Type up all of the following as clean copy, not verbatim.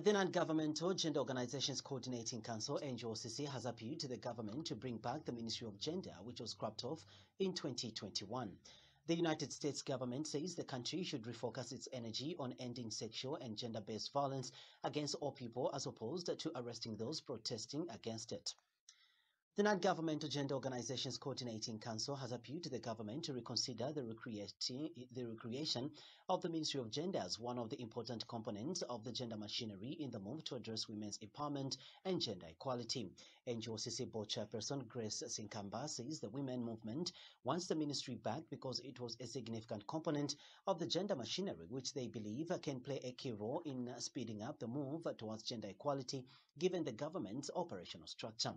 The Non-Governmental Gender Organizations Coordinating Council, NGOCC, has appealed to the government to bring back the Ministry of Gender, which was scrapped off in 2021. The United States government says the country should refocus its energy on ending sexual and gender-based violence against all people as opposed to arresting those protesting against it. The Non-Governmental Gender Organizations Coordinating Council has appealed to the government to reconsider the recreation of the Ministry of Gender as one of the important components of the gender machinery in the move to address women's empowerment and gender equality. NGOCC Board Chairperson Grace Sinkamba says the women movement wants the ministry back because it was a significant component of the gender machinery, which they believe can play a key role in speeding up the move towards gender equality given the government's operational structure.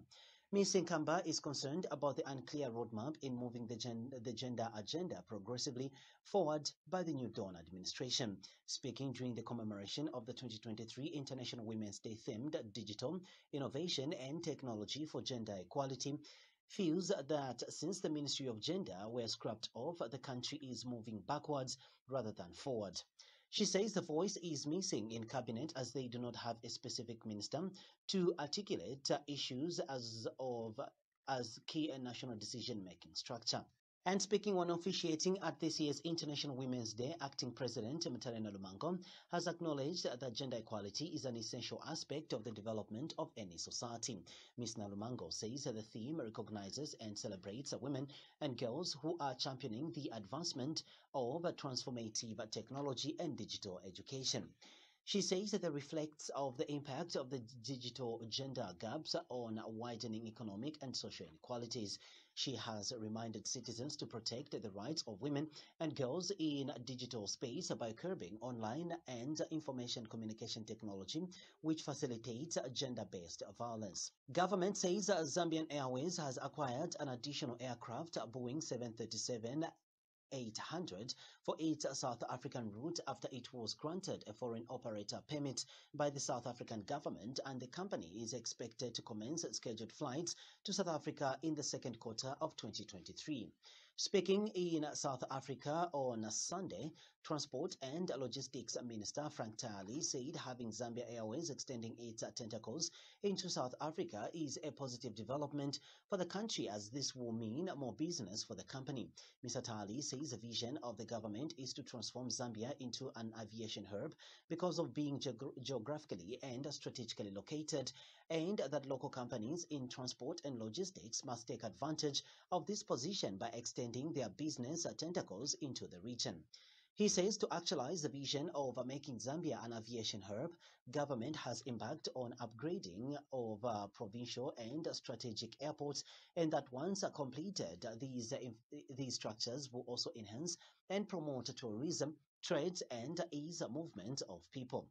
Ms. Sinkamba is concerned about the unclear roadmap in moving the gender agenda progressively forward by the New Dawn administration. Speaking during the commemoration of the 2023 International Women's Day themed Digital Innovation and Technology for Gender Equality, feels that since the Ministry of Gender were scrapped off, the country is moving backwards rather than forward. She says the voice is missing in cabinet as they do not have a specific minister to articulate issues as key national decision-making structure. And speaking when officiating at this year's International Women's Day, Acting President Mutale Nalumango has acknowledged that gender equality is an essential aspect of the development of any society. Ms. Nalumango says the theme recognizes and celebrates women and girls who are championing the advancement of transformative technology and digital education. She says that it reflects of the impact of the digital gender gaps on widening economic and social inequalities. She has reminded citizens to protect the rights of women and girls in digital space by curbing online and information communication technology, which facilitates gender-based violence. Government says Zambian Airways has acquired an additional aircraft, Boeing 737-800 for its South African route after it was granted a foreign operator permit by the South African government, and the company is expected to commence scheduled flights to South Africa in the second quarter of 2023. Speaking in South Africa on Sunday, Transport and Logistics Minister Frank Tali said having Zambia Airways extending its tentacles into South Africa is a positive development for the country, as this will mean more business for the company. Mr. Tali says the vision of the government is to transform Zambia into an aviation hub because of being geographically and strategically located, and that local companies in transport and logistics must take advantage of this position by extending their business tentacles into the region. He says to actualize the vision of making Zambia an aviation hub, government has embarked on upgrading of provincial and strategic airports, and that once completed, these structures will also enhance and promote tourism, trade, and ease movement of people.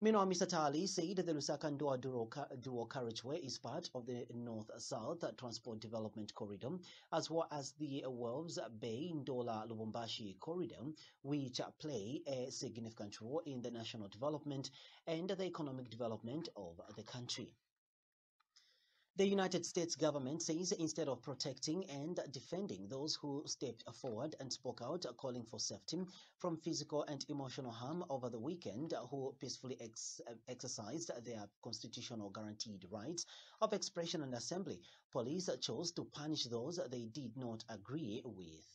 Meanwhile, Mr. Tali said the Lusaka-Ndoa dual carriageway is part of the North-South Transport Development Corridor, as well as the Walvis Bay-Ndola-Lubumbashi Corridor, which play a significant role in the national development and the economic development of the country. The United States government says instead of protecting and defending those who stepped forward and spoke out calling for safety from physical and emotional harm over the weekend, who peacefully exercised their constitutional guaranteed rights of expression and assembly, police chose to punish those they did not agree with.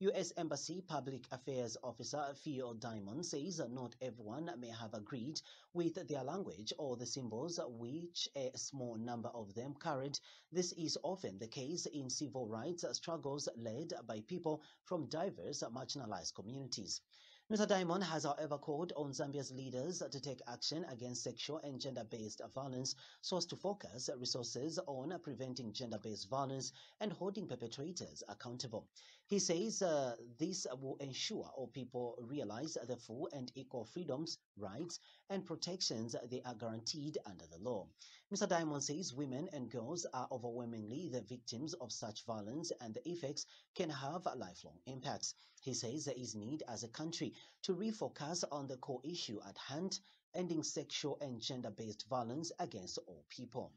U.S. Embassy Public Affairs Officer Theo Diamond says not everyone may have agreed with their language or the symbols which a small number of them carried. This is often the case in civil rights struggles led by people from diverse marginalized communities. Mr. Diamond has, however, called on Zambia's leaders to take action against sexual and gender-based violence so as to focus resources on preventing gender-based violence and holding perpetrators accountable. He says this will ensure all people realize the full and equal freedoms, rights, and protections they are guaranteed under the law. Mr. Diamond says women and girls are overwhelmingly the victims of such violence, and the effects can have lifelong impacts. He says there is need as a country to refocus on the core issue at hand, ending sexual and gender-based violence against all people.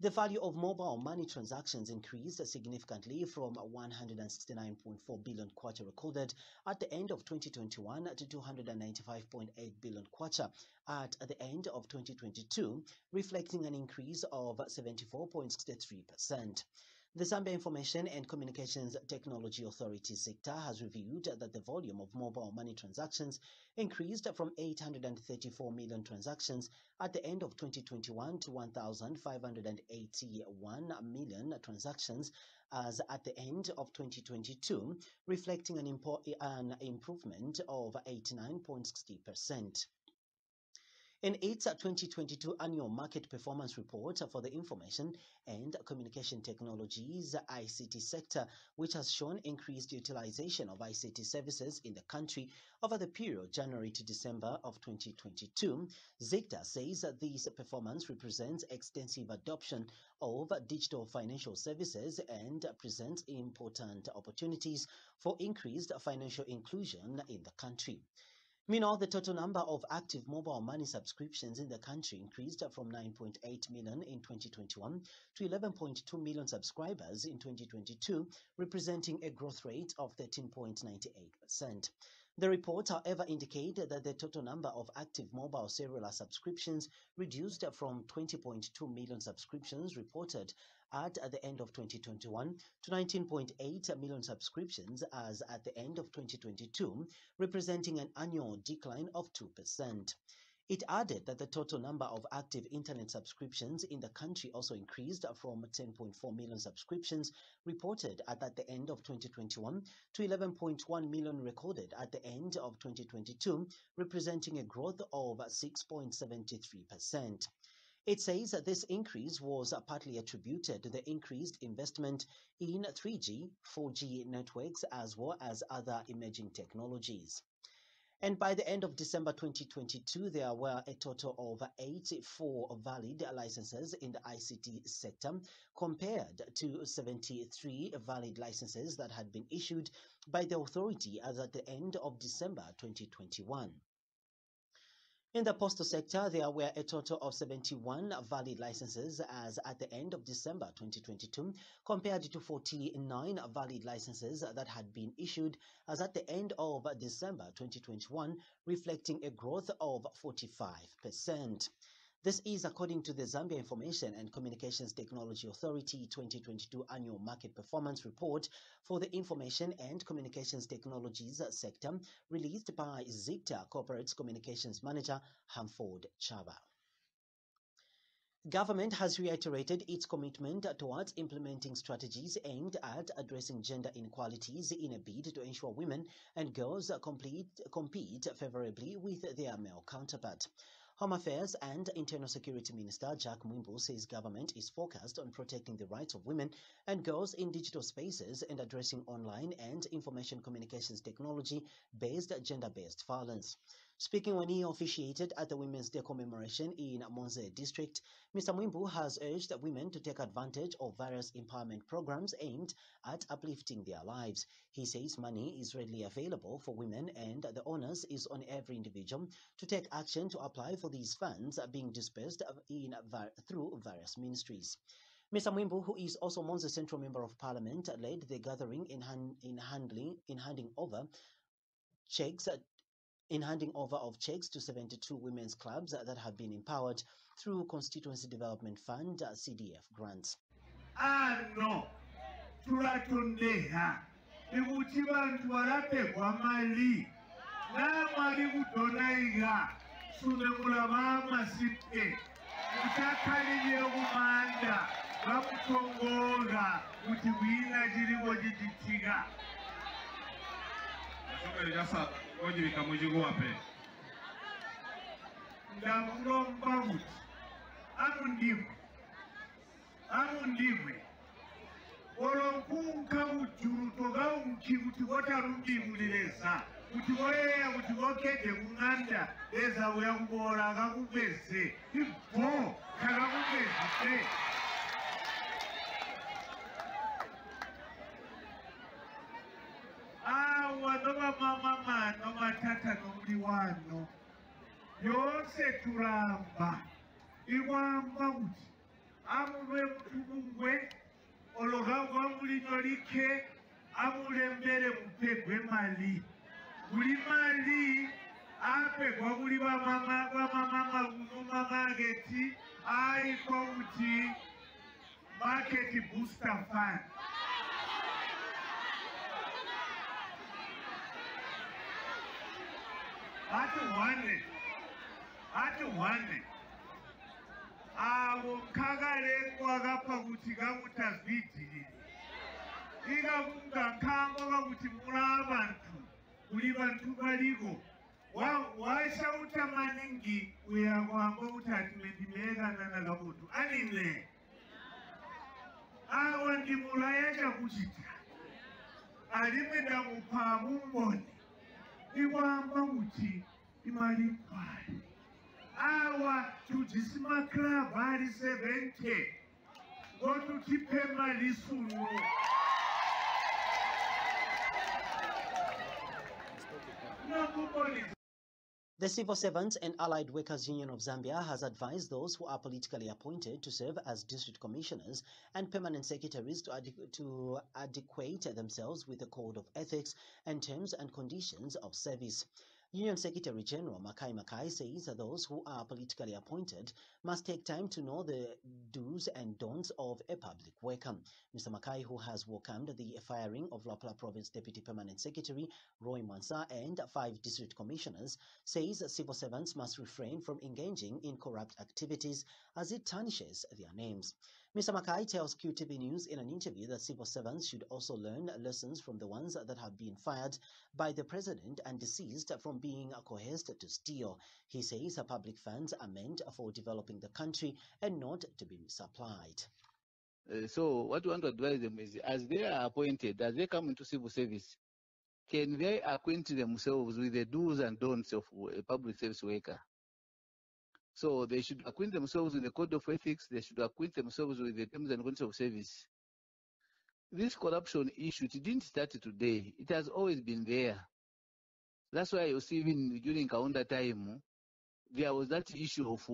The value of mobile money transactions increased significantly from 169.4 billion kwacha recorded at the end of 2021 to 295.8 billion kwacha at the end of 2022, reflecting an increase of 74.63%. The Zambia Information and Communications Technology Authority sector has reviewed that the volume of mobile money transactions increased from 834 million transactions at the end of 2021 to 1,581 million transactions as at the end of 2022, reflecting an improvement of 89.60%. In its 2022 annual market performance report for the Information and Communication Technologies ICT sector, which has shown increased utilization of ICT services in the country over the period January to December of 2022, ZICTA says that this performance represents extensive adoption of digital financial services and presents important opportunities for increased financial inclusion in the country. Meanwhile, the total number of active mobile money subscriptions in the country increased from 9.8 million in 2021 to 11.2 million subscribers in 2022, representing a growth rate of 13.98%. The report, however, indicated that the total number of active mobile cellular subscriptions reduced from 20.2 million subscriptions reported at the end of 2021 to 19.8 million subscriptions as at the end of 2022, representing an annual decline of 2%. It added that the total number of active internet subscriptions in the country also increased from 10.4 million subscriptions reported at the end of 2021 to 11.1 million recorded at the end of 2022, representing a growth of 6.73%. It says that this increase was partly attributed to the increased investment in 3G, 4G networks as well as other emerging technologies. And by the end of December 2022, there were a total of 84 valid licenses in the ICT sector, compared to 73 valid licenses that had been issued by the authority as at the end of December 2021. In the postal sector, there were a total of 71 valid licenses as at the end of December 2022, compared to 49 valid licenses that had been issued as at the end of December 2021, reflecting a growth of 45%. This is according to the Zambia Information and Communications Technology Authority 2022 Annual Market Performance Report for the Information and Communications Technologies sector, released by ZICTA Corporate Communications Manager Hamford Chaba. Government has reiterated its commitment towards implementing strategies aimed at addressing gender inequalities in a bid to ensure women and girls compete favorably with their male counterpart. Home Affairs and Internal Security Minister Jack Mwimbu says government is focused on protecting the rights of women and girls in digital spaces and addressing online and information communications technology-based gender-based violence. Speaking when he officiated at the Women's Day commemoration in Monze District, Mr. Mwimbu has urged women to take advantage of various empowerment programs aimed at uplifting their lives. He says money is readily available for women and the onus is on every individual to take action to apply for these funds being dispersed through various ministries. Mr. Mwimbu, who is also Monze Central Member of Parliament, led the gathering in handing over of checks to 72 women's clubs that have been empowered through Constituency Development Fund CDF grants. No, tulatondeha ikuti bantu balatekwa mali n'amali kutonaiga sunemulaba amasike kutakalire okumanda bakutongola kuti bwina kiriko gititiga jasa ojibika mujigo wape ndamulomba kuti amundimwe olonkunka bujulu toga unkibuti wotarundimulireza kuti woyeya kuti wokede kung'anda eza weyakubola akakupeze ibo kakakupezise awa nomamama nomatata nomuli wano yose turamba iwamba kuti amulwe mutubungwe ologagwa mulinyo like amulembere mupegwe mali buli mali apegwa buli bamamageti aliko kuti market booster fund ati wane abo kagalekwa gapfa kuti gamutazvidzirire ikakunga nkango kakuti muri abantu kuli bantu baliko washauta maningi uyakwamba kuti atimendimeyekana nakamuntu anine awa ndimulaya chakuchita alimwe ndamupa mumboni ikwamba kuti imali kwali awa tujisima club ari 70 ngotutipe mali sunu The Civil Servants and Allied Workers Union of Zambia has advised those who are politically appointed to serve as district commissioners and permanent secretaries to adequate themselves with a code of ethics and terms and conditions of service. Union Secretary General Makai Makai says that those who are politically appointed must take time to know the do's and don'ts of a public worker. Mr. Makai, who has welcomed the firing of Lapala Province Deputy Permanent Secretary Roy Mansa and 5 district commissioners, says civil servants must refrain from engaging in corrupt activities as it tarnishes their names. Mr. Makai tells QTV News in an interview that civil servants should also learn lessons from the ones that have been fired by the president and deceased from being coerced to steal. He says public funds are meant for developing the country and not to be misapplied. So what we want to advise them is, as they are appointed, as they come into civil service, can they acquaint themselves with the do's and don'ts of a public service worker? So they should acquaint themselves with the code of ethics, they should acquaint themselves with the terms and conditions of service. This corruption issue, it didn't start today, it has always been there. That's why you see even during Kaunda time, there was that issue of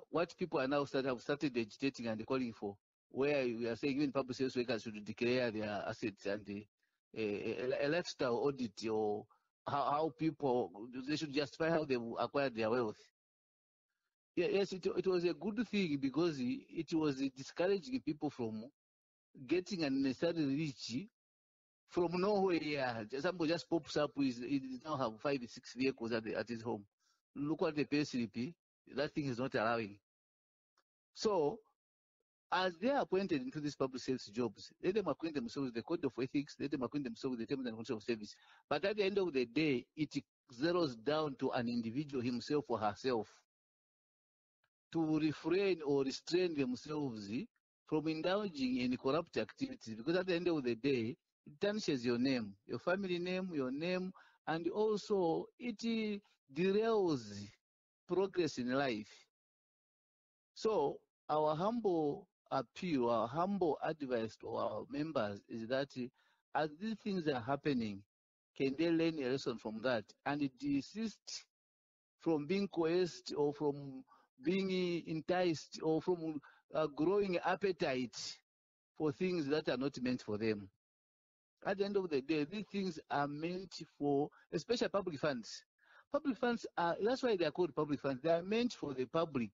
what people are now have started agitating and calling for, where we are saying even public service workers should declare their assets and a lifestyle audit, or how people, they should justify how they acquired their wealth. Yes, it was a good thing because it was discouraging people from getting unnecessarily rich from nowhere. Somebody just pops up, he now have 5 or 6 vehicles at his home. Look at the pay slip, that thing is not allowing. So, as they are appointed into these public service jobs, let them acquaint themselves with the code of ethics, let them acquaint themselves with the terms and conditions of service. But at the end of the day, it zeroes down to an individual, himself or herself, to refrain or restrain themselves from indulging in corrupt activities. Because at the end of the day, it tarnishes your name, your family name, your name, and also it derails progress in life. So, our humble appeal, our humble advice to our members is that as these things are happening, can they learn a lesson from that and desist from being coerced or from being enticed or from growing appetite for things that are not meant for them. At the end of the day, these things are meant for, especially public funds. Public funds are, that's why they are called public funds. They are meant for the public.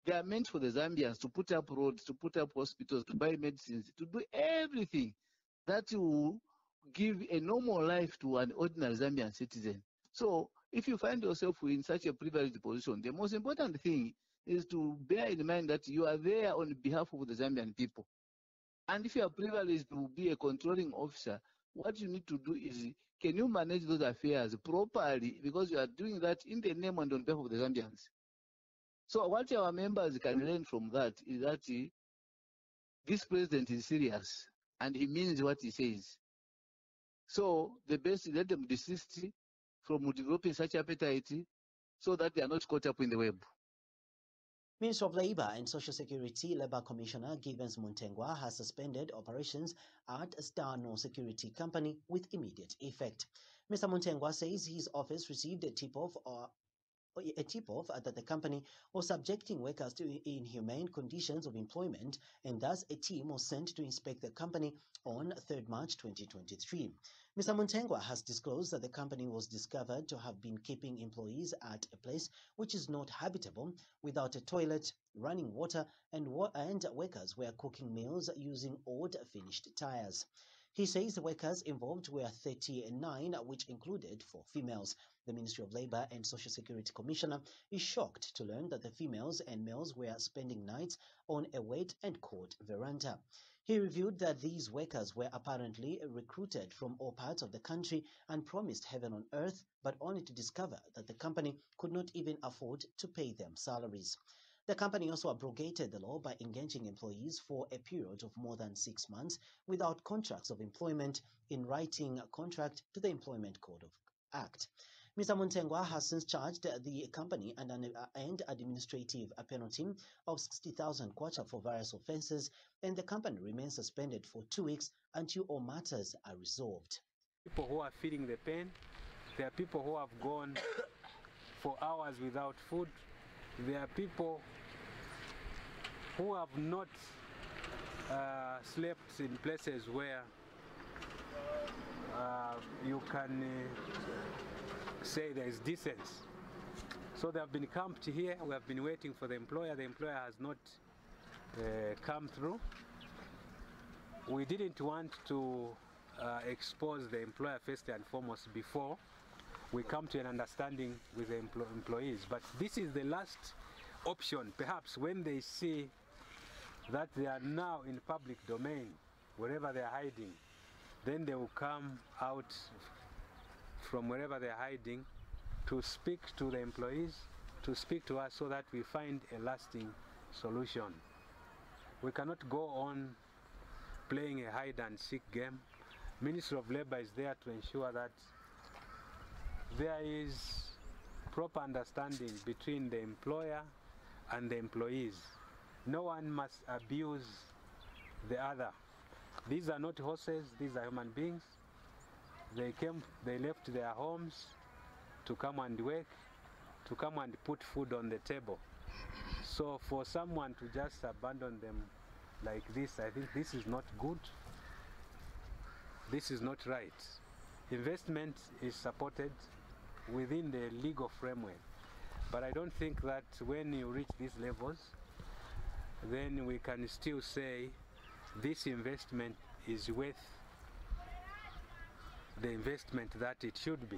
They are meant for the Zambians to put up roads, to put up hospitals, to buy medicines, to do everything that will give a normal life to an ordinary Zambian citizen. So if you find yourself in such a privileged position, the most important thing is to bear in mind that you are there on behalf of the Zambian people. And if you are privileged to be a controlling officer, what you need to do is, can you manage those affairs properly? Because you are doing that in the name and on behalf of the Zambians. So what our members can learn from that is that this president is serious and he means what he says. So the best, let them desist from developing such appetite so that they are not caught up in the web. Minister of Labour and Social Security Labour Commissioner Gibbons Muntengwa has suspended operations at Star No Security Company with immediate effect. Mr. Muntengwa says his office received a tip-off a tip-off that the company was subjecting workers to inhumane conditions of employment, and thus a team was sent to inspect the company on 3rd March 2023. Mr. Muntengwa has disclosed that the company was discovered to have been keeping employees at a place which is not habitable, without a toilet, running water, and workers were cooking meals using old finished tires. He says the workers involved were 39, which included 4 females. The Ministry of Labour and Social Security Commissioner is shocked to learn that the females and males were spending nights on a wet and cold veranda. He revealed that these workers were apparently recruited from all parts of the country and promised heaven on earth, but only to discover that the company could not even afford to pay them salaries. The company also abrogated the law by engaging employees for a period of more than 6 months without contracts of employment in writing a contract to the Employment Code of Act. Mr. Muntengwa has since charged the company and an administrative penalty of 60,000 kwacha for various offences, and the company remains suspended for 2 weeks until all matters are resolved. People who are feeling the pain, there are people who have gone for hours without food, there are people who have not slept in places where you can say there is decency. So they have been camped here. We have been waiting for the employer. The employer has not come through. We didn't want to expose the employer first and foremost before we come to an understanding with the employees. But this is the last option. Perhaps when they see that they are now in public domain, wherever they are hiding, then they will come out from wherever they are hiding to speak to the employees, to speak to us, so that we find a lasting solution. We cannot go on playing a hide and seek game. Ministry of Labour is there to ensure that there is proper understanding between the employer and the employees. No one must abuse the other. These are not horses, these are human beings. They left their homes to come and work, to come and put food on the table. So for someone to just abandon them like this, I think this is not good. This is not right. Investment is supported within the legal framework. But I don't think that when you reach these levels, then we can still say this investment is worth the investment that it should be.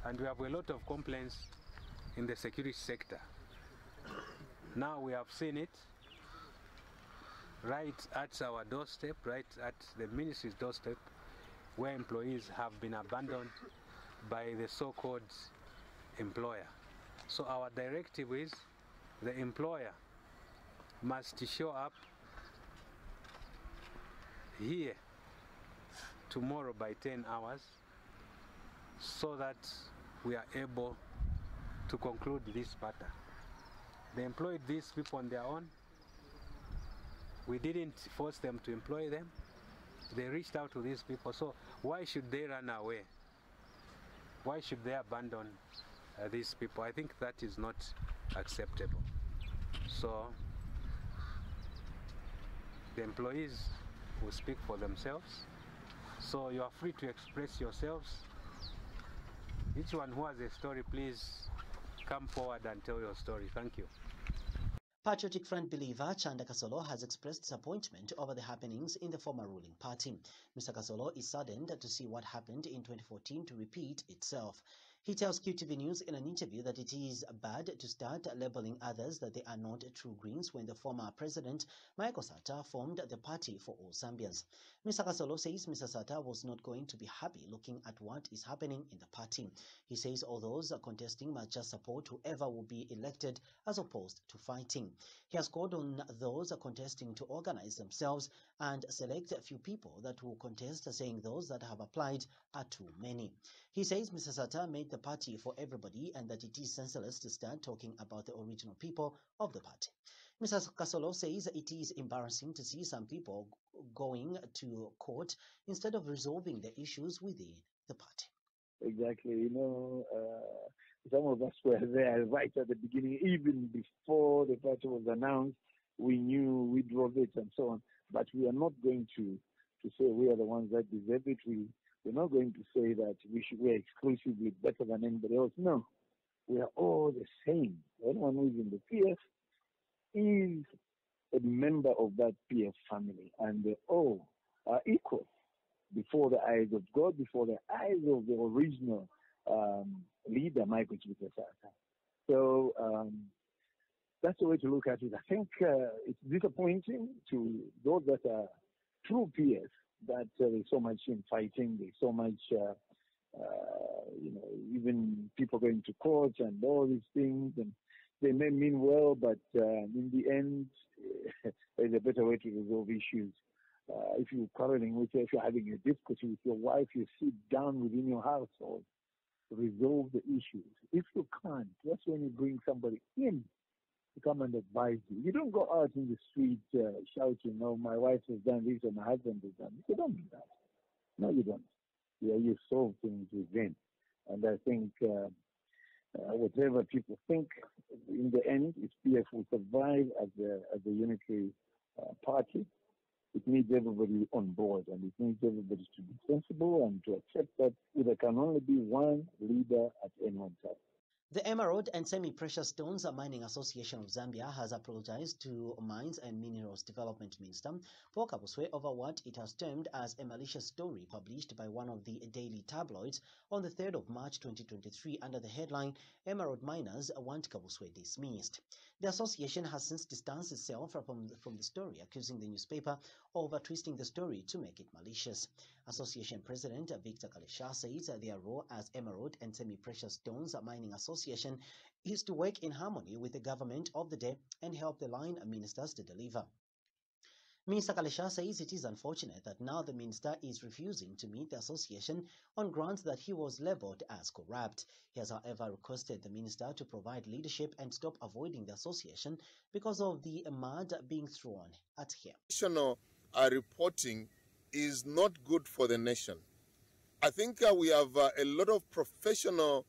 And we have a lot of complaints in the security sector. Now we have seen it right at our doorstep, right at the ministry's doorstep, where employees have been abandoned by the so-called employer. So our directive is the employer must show up here tomorrow by 10 hours so that we are able to conclude this matter. They employed these people on their own. We didn't force them to employ them. They reached out to these people. So why should they run away? Why should they abandon these people? I think that is not acceptable. So the employees will speak for themselves. So you are free to express yourselves. Each one who has a story, please come forward and tell your story. Thank you. Patriotic Front believer Chanda Kasolo has expressed disappointment over the happenings in the former ruling party. Mr. Kasolo is saddened to see what happened in 2014 to repeat itself. He tells QTV News in an interview that it is bad to start labeling others that they are not true Greens when the former president, Michael Sata, formed the Party for All Zambians. Mr. Kasolo says Mr. Sata was not going to be happy looking at what is happening in the party. He says all those contesting must just support whoever will be elected as opposed to fighting. He has called on those contesting to organize themselves and select a few people that will contest, saying those that have applied are too many. He says Mr. Sata made the party for everybody and that it is senseless to start talking about the original people of the party. Mr. Kasolo says it is embarrassing to see some people going to court instead of resolving the issues within the party. Exactly. Some of us were there right at the beginning, even before the party was announced. We knew, we drove it and so on. But we are not going to say we are the ones that deserve it. We're not going to say that we're exclusively better than anybody else. No, we are all the same. Anyone who is in the PF is a member of that PF family, and they all are equal before the eyes of God, before the eyes of the original leader, Michael Chivisasa. So that's the way to look at it. I think it's disappointing to those that are true peers that there's so much infighting, there's so much, even people going to court and all these things, and they may mean well, but in the end, there's a better way to resolve issues. If you're quarreling with her, if you're having a difficulty with your wife, you sit down within your household, resolve the issues. If you can't, that's when you bring somebody in to come and advise you. You don't go out in the street shouting, "Oh, my wife has done this or my husband has done this." You don't do that. No, you don't. Yeah, you solve things within. And I think whatever people think, in the end, if PF will survive as a unitary party, it needs everybody on board, and it needs everybody to be sensible and to accept that there can only be one leader at any one time. The Emerald and Semi-Precious Stones Mining Association of Zambia has apologized to Mines and Minerals Development Minister Paul Kabuswe over what it has termed as a malicious story published by one of the daily tabloids on the 3rd of March 2023 under the headline, "Emerald Miners Want Kabuswe Dismissed." The association has since distanced itself from the story, accusing the newspaper of twisting the story to make it malicious. Association President Victor Kalesha says their role as Emerald and Semi-Precious Stones Mining Association is to work in harmony with the government of the day and help the line ministers to deliver. Minister Kalesha says it is unfortunate that now the minister is refusing to meet the association on grounds that he was labelled as corrupt. He has, however, requested the minister to provide leadership and stop avoiding the association because of the mud being thrown at him. National reporting is not good for the nation. I think we have a lot of professional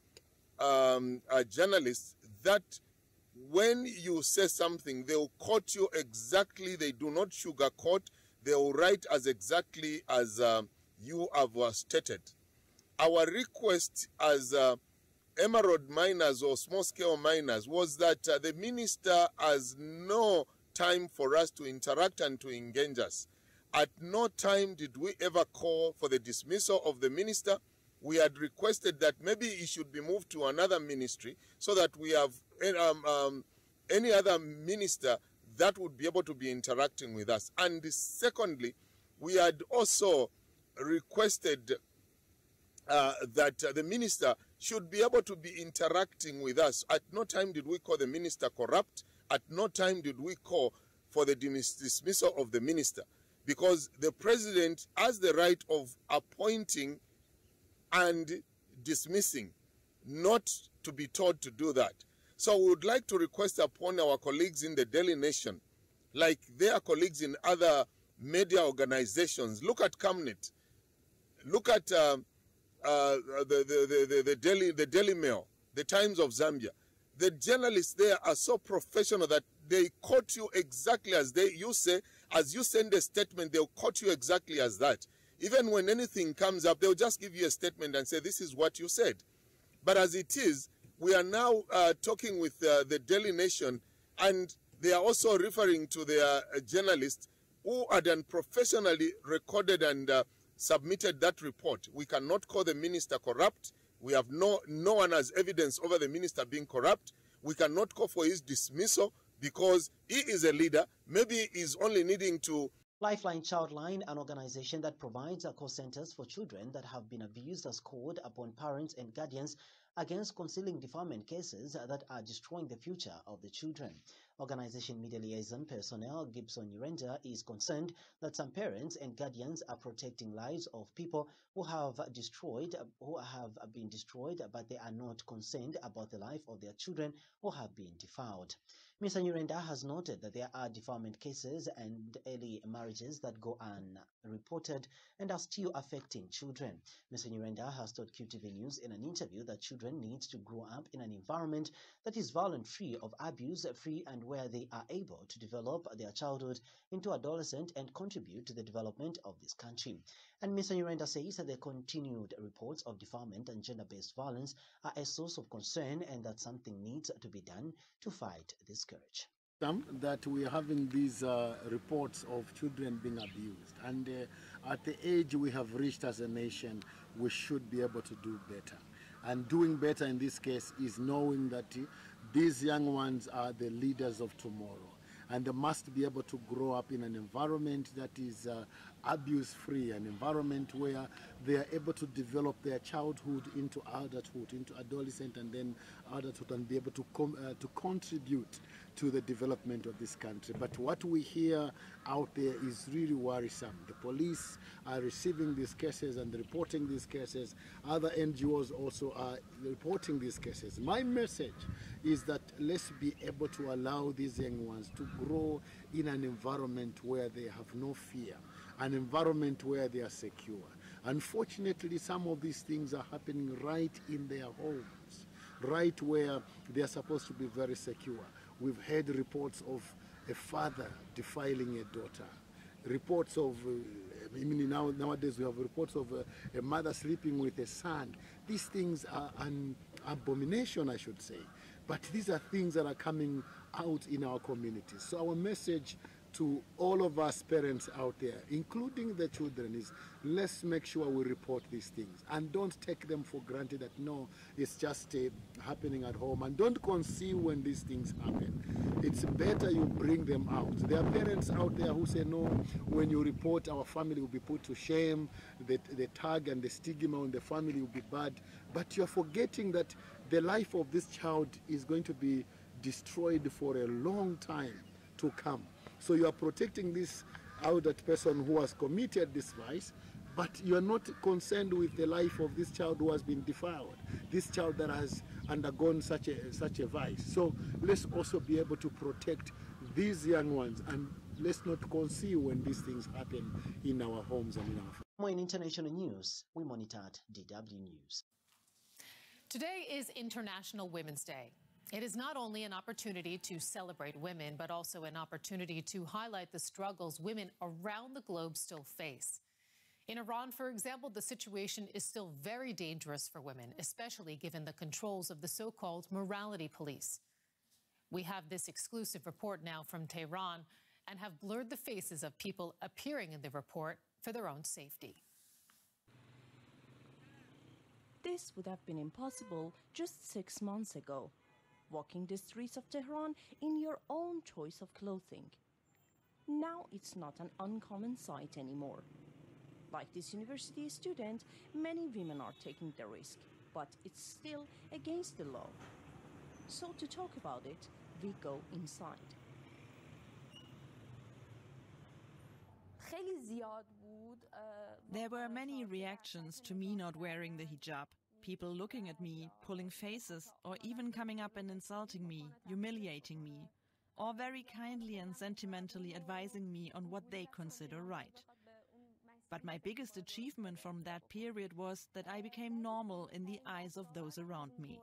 journalists that when you say something, they will quote you exactly. They do not sugarcoat. They will write as exactly as you have stated. Our request as emerald miners or small-scale miners was that the minister has no time for us to interact and to engage us. At no time did we ever call for the dismissal of the minister. We had requested that maybe he should be moved to another ministry so that we have any other minister that would be able to be interacting with us. And secondly, we had also requested that the minister should be able to be interacting with us. At no time did we call the minister corrupt. At no time did we call for the dismissal of the minister, because the president has the right of appointing and dismissing, not to be told to do that. So we would like to request upon our colleagues in the Daily Nation, like their colleagues in other media organizations. Look at Camnet. Look at the Daily Mail, the Times of Zambia. The journalists there are so professional that they quote you exactly as you say. As you send a statement, they'll quote you exactly as that. Even when anything comes up, they'll just give you a statement and say, this is what you said. But as it is, we are now talking with the Daily Nation, and they are also referring to their journalists who had unprofessionally recorded and submitted that report. We cannot call the minister corrupt. We have no one has evidence over the minister being corrupt. We cannot call for his dismissal because he is a leader. Maybe he's only needing to... Lifeline Childline, an organization that provides call centers for children that have been abused, has called upon parents and guardians against concealing deferment cases that are destroying the future of the children. Organization media liaison personnel Gibson Urenda is concerned that some parents and guardians are protecting lives of people who have been destroyed, but they are not concerned about the life of their children who have been defiled. Mr. Urenda has noted that there are defilement cases and early marriages that go unreported and are still affecting children. Mr. Urenda has told QTV News in an interview that children need to grow up in an environment that is violence-free, of abuse-free, and where they are able to develop their childhood into adolescent and contribute to the development of this country. And Mr. Urenda says that the continued reports of defilement and gender-based violence are a source of concern and that something needs to be done to fight this scourge. That we are having these reports of children being abused, and at the age we have reached as a nation, we should be able to do better. And doing better in this case is knowing that these young ones are the leaders of tomorrow, and they must be able to grow up in an environment that is abuse-free, an environment where they are able to develop their childhood into adulthood, into adolescent, and then adulthood, and be able to contribute to the development of this country. But what we hear out there is really worrisome. The police are receiving these cases and reporting these cases. Other NGOs also are reporting these cases. My message is that let's be able to allow these young ones to grow in an environment where they have no fear, an environment where they are secure. Unfortunately, some of these things are happening right in their homes, right where they are supposed to be very secure. We've heard reports of a father defiling a daughter, reports of, nowadays we have reports of a mother sleeping with a son. These things are an abomination, I should say, but these are things that are coming out in our communities. So our message to all of us parents out there, including the children, is let's make sure we report these things and don't take them for granted that no, it's just happening at home, and don't conceal when these things happen. It's better you bring them out. There are parents out there who say no, when you report, our family will be put to shame, the tag and the stigma on the family will be bad, but you're forgetting that the life of this child is going to be destroyed for a long time to come. So you are protecting this adult person who has committed this vice, but you are not concerned with the life of this child who has been defiled, this child that has undergone such a vice. So let's also be able to protect these young ones, and let's not conceal when these things happen in our homes and in our families. More in international news, we monitored DW News. Today is International Women's Day. It is not only an opportunity to celebrate women, but also an opportunity to highlight the struggles women around the globe still face. In Iran, for example, the situation is still very dangerous for women, especially given the controls of the so-called morality police. We have this exclusive report now from Tehran and have blurred the faces of people appearing in the report for their own safety. This would have been impossible just 6 months ago. Walking the streets of Tehran in your own choice of clothing. Now it's not an uncommon sight anymore. Like this university student, many women are taking the risk, but it's still against the law. So to talk about it, we go inside. There were many reactions to me not wearing the hijab. People looking at me, pulling faces, or even coming up and insulting me, humiliating me, or very kindly and sentimentally advising me on what they consider right. But my biggest achievement from that period was that I became normal in the eyes of those around me.